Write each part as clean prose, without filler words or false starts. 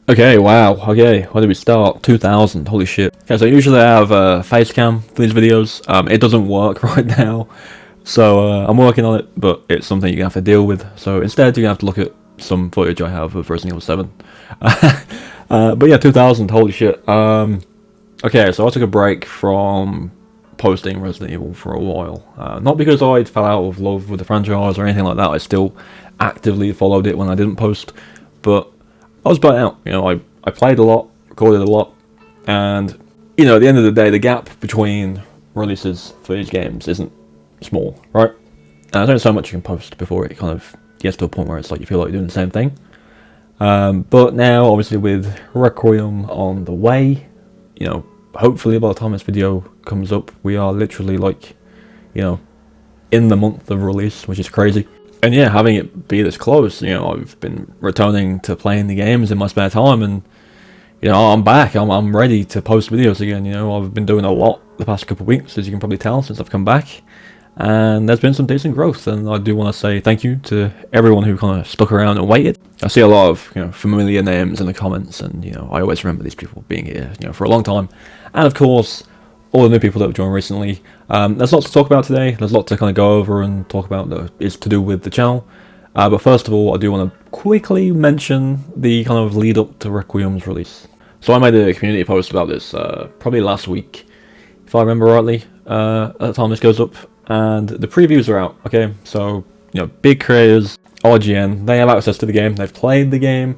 Okay, wow, okay, where do we start? 2000, holy shit. Okay, so usually I have a face cam for these videos. It doesn't work right now, so I'm working on it, but it's something you're gonna have to deal with. So instead, you're gonna have to look at some footage I have of Resident Evil 7. But yeah, 2000, holy shit. Okay, so I took a break from posting Resident Evil for a while. Not because I fell out of love with the franchise or anything like that, I still actively followed it when I didn't post, but I was burnt out. I played a lot, recorded a lot, and at the end of the day, the gap between releases for these games isn't small, right? And there's only so much you can post before it kind of gets to a point where it's like you feel like you're doing the same thing. But now, obviously, with Requiem on the way, hopefully by the time this video comes up, we are literally like, in the month of release, which is crazy. And yeah, having it be this close, I've been returning to playing the games in my spare time, and I'm back. I'm ready to post videos again. I've been doing a lot the past couple of weeks, as you can probably tell, since I've come back, and there's been some decent growth. And I do want to say thank you to everyone who kind of stuck around and waited. I see a lot of familiar names in the comments, and I always remember these people being here for a long time, and of course all the new people that have joined recently. There's lots to talk about today. There's a lot to kind of go over and talk about that is to do with the channel. But first of all, I do want to quickly mention the kind of lead up to Requiem's release. So I made a community post about this probably last week, if I remember rightly, at the time this goes up, and the previews are out. Okay, so big creators, IGN, they have access to the game. They've played the game.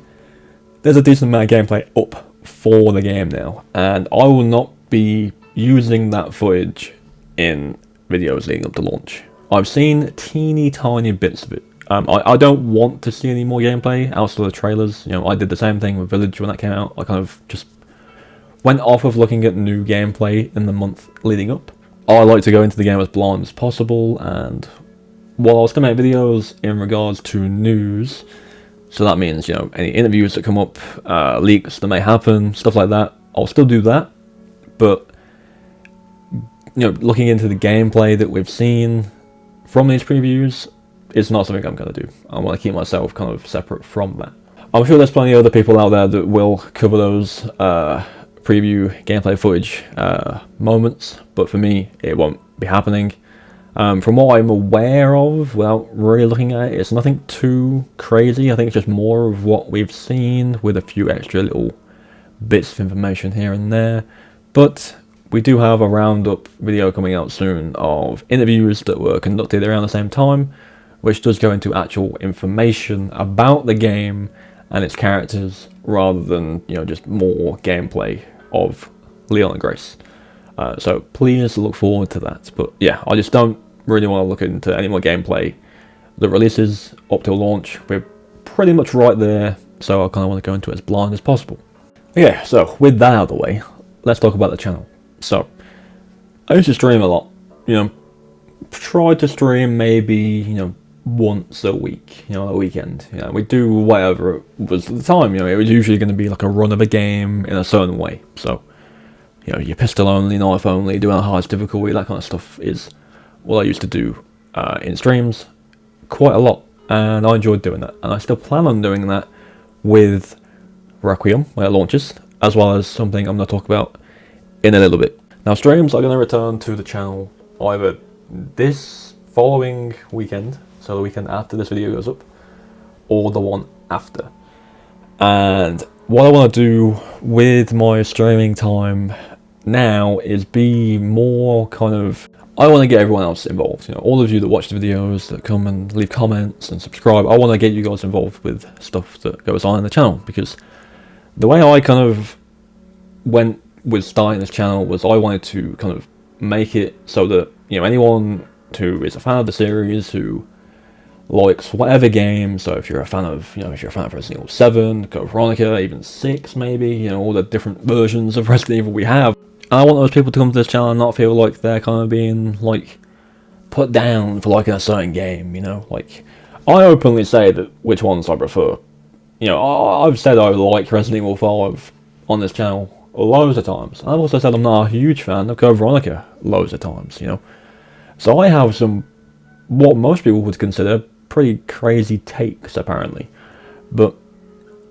There's a decent amount of gameplay up for the game now, and I will not be using that footage in videos leading up to launch. I've seen teeny tiny bits of it. I don't want to see any more gameplay outside of the trailers. I did the same thing with Village when that came out. I kind of just went off of looking at new gameplay in the month leading up. I like to go into the game as blind as possible, and while I'll still make videos in regards to news, so that means any interviews that come up, leaks that may happen, stuff like that, I'll still do that. But looking into the gameplay that we've seen from these previews, it's not something I'm going to do. I want to keep myself kind of separate from that. I'm sure there's plenty of other people out there that will cover those preview gameplay footage moments, but for me, it won't be happening. From what I'm aware of, without really looking at it, it's nothing too crazy. I think it's just more of what we've seen with a few extra little bits of information here and there. But we do have a roundup video coming out soon of interviews that were conducted around the same time, which does go into actual information about the game and its characters, rather than just more gameplay of Leon and Grace. So please look forward to that. But yeah, I just don't really want to look into any more gameplay that releases up till launch. We're pretty much right there, so I kind of want to go into it as blind as possible. Okay, so with that out of the way, let's talk about the channel. So, I used to stream a lot, tried to stream maybe, once a week, a weekend. We do whatever it was at the time, it was usually going to be like a run of a game in a certain way. So, your pistol only, knife only, doing the highest difficulty, that kind of stuff is what I used to do in streams quite a lot, and I enjoyed doing that, and I still plan on doing that with Requiem when it launches, as well as something I'm going to talk about in a little bit. Now, streams are going to return to the channel either this following weekend, so the weekend after this video goes up, or the one after. And what I want to do with my streaming time now is be more kind of, I want to get everyone else involved. All of you that watch the videos, that come and leave comments and subscribe, I want to get you guys involved with stuff that goes on in the channel, because the way I kind of went with starting this channel was I wanted to kind of make it so that anyone who is a fan of the series, who likes whatever game, so if you're a fan of if you're a fan of Resident Evil 7, Code Veronica, even 6 maybe, all the different versions of Resident Evil we have, and I want those people to come to this channel and not feel like they're kind of being like put down for liking a certain game. Like, I openly say that which ones I prefer. I've said I like Resident Evil 5 on this channel loads of times. I've also said I'm not a huge fan of Code Veronica loads of times, So I have some, what most people would consider, pretty crazy takes, apparently. But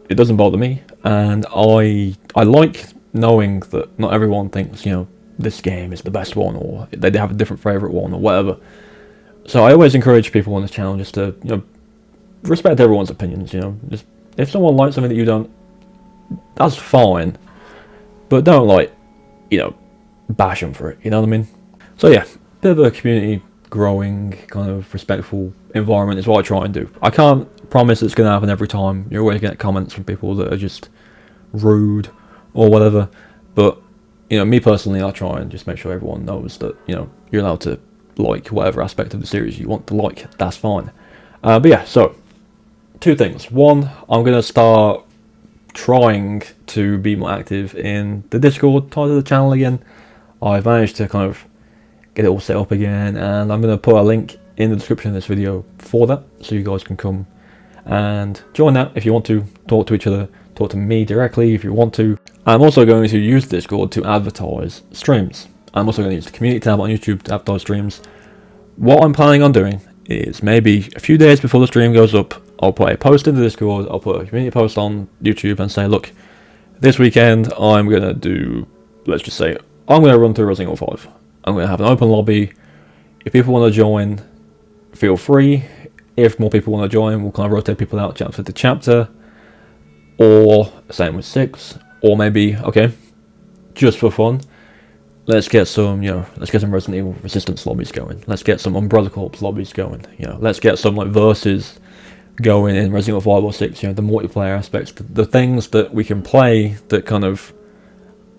it doesn't bother me. and I like knowing that not everyone thinks, you know, this game is the best one, or they have a different favourite one, or whatever. So I always encourage people on this channel just to, you know, respect everyone's opinions, you know. Just, if someone likes something that you don't, that's fine. But don't, like, you know, bash them for it, you know what I mean? So yeah, bit of a community growing, kind of respectful environment is what I try and do. I can't promise it's going to happen every time. You're always going to get comments from people that are just rude or whatever. But, you know, me personally, I try and just make sure everyone knows that, you know, you're allowed to like whatever aspect of the series you want to like. That's fine. But yeah, so, two things. One, I'm going to start trying to be more active in the Discord part of the channel again. I've managed to kind of get it all set up again, and I'm going to put a link in the description of this video for that, so you guys can come and join that if you want to, talk to each other, talk to me directly if you want to. I'm also going to use Discord to advertise streams. I'm also going to use the community tab on YouTube to advertise streams. What I'm planning on doing is maybe a few days before the stream goes up, I'll put a post in the Discord, I'll put a community post on YouTube and say, look, this weekend I'm going to do, let's just say, I'm going to run through Resident Evil 5. I'm going to have an open lobby. If people want to join, feel free. If more people want to join, we'll kind of rotate people out chapter to chapter. Or, same with 6. Or maybe, okay, just for fun, let's get some, you know, let's get some Resident Evil Resistance lobbies going. Let's get some Umbrella Corps lobbies going. You know, let's get some, like, versus going in Resident Evil 5 or 6, you know, the multiplayer aspects, the things that we can play that kind of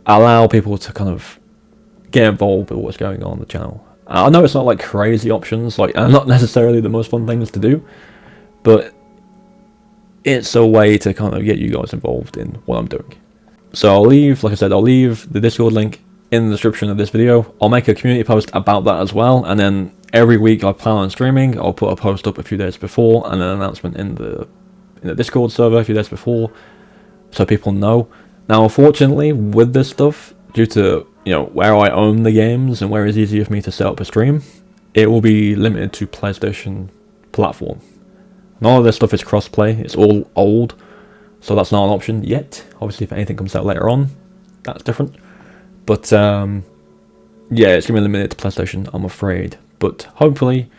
allow people to kind of get involved with what's going on the channel. I know it's not like crazy options, like, and not necessarily the most fun things to do, but it's a way to kind of get you guys involved in what I'm doing. So I'll leave, like I said, I'll leave the Discord link in the description of this video. I'll make a community post about that as well, and then every week I plan on streaming. I'll put a post up a few days before, and an announcement in the Discord server a few days before, so people know. Now, unfortunately, with this stuff, due to, you know, where I own the games and where it's easier for me to set up a stream, it will be limited to PlayStation platform. None of this stuff is cross-play, it's all old, so that's not an option yet. Obviously, if anything comes out later on, that's different. But, yeah, it's going to be limited to PlayStation, I'm afraid. But hopefully,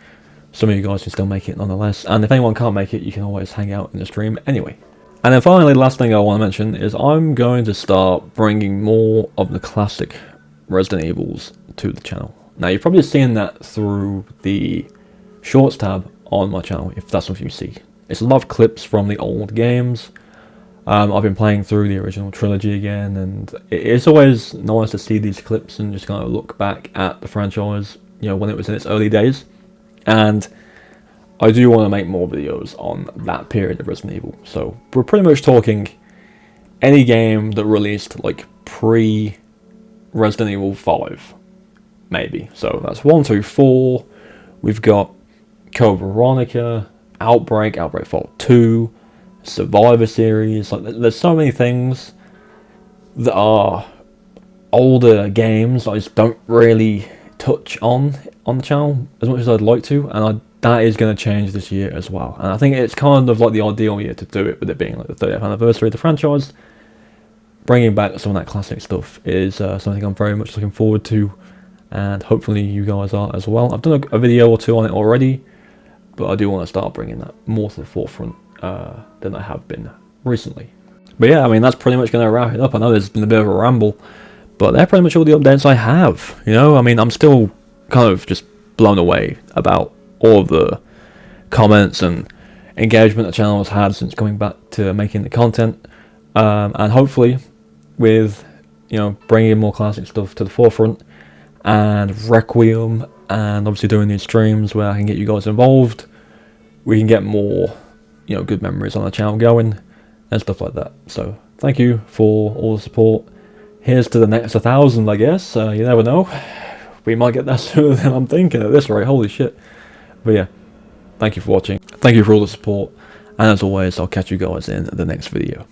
some of you guys can still make it nonetheless. And if anyone can't make it, you can always hang out in the stream anyway. And then finally, the last thing I want to mention is I'm going to start bringing more of the classic Resident Evils to the channel. Now, you've probably seen that through the Shorts tab on my channel, if that's what you see. It's a lot of clips from the old games. I've been playing through the original trilogy again, and it's always nice to see these clips and just kind of look back at the franchise, you know, when it was in its early days. And I do want to make more videos on that period of Resident Evil. So we're pretty much talking any game that released like pre-Resident Evil 5, maybe. So that's 1, 2, 4. We've got Code Veronica, Outbreak, Outbreak Fault 2, Survivor series. Like, there's so many things that are older games I just don't really touch on the channel as much as I'd like to, and that is going to change this year as well. And I think it's kind of like the ideal year to do it, with it being like the 30th anniversary of the franchise. Bringing back some of that classic stuff is something I'm very much looking forward to, and hopefully you guys are as well. I've done a video or two on it already, but I do want to start bringing that more to the forefront than I have been recently. But yeah, I mean, that's pretty much going to wrap it up. I know there's been a bit of a ramble, but they're pretty much all the updates I have. You know, I mean, I'm still kind of just blown away about all of the comments and engagement the channel has had since coming back to making the content, and hopefully with, you know, bringing more classic stuff to the forefront, and Requiem, and obviously doing these streams where I can get you guys involved, we can get more, you know, good memories on the channel going and stuff like that. So thank you for all the support. Here's to the next 1,000, I guess. You never know, we might get that sooner than I'm thinking at this rate. Holy shit. But yeah, thank you for watching, thank you for all the support, and as always, I'll catch you guys in the next video.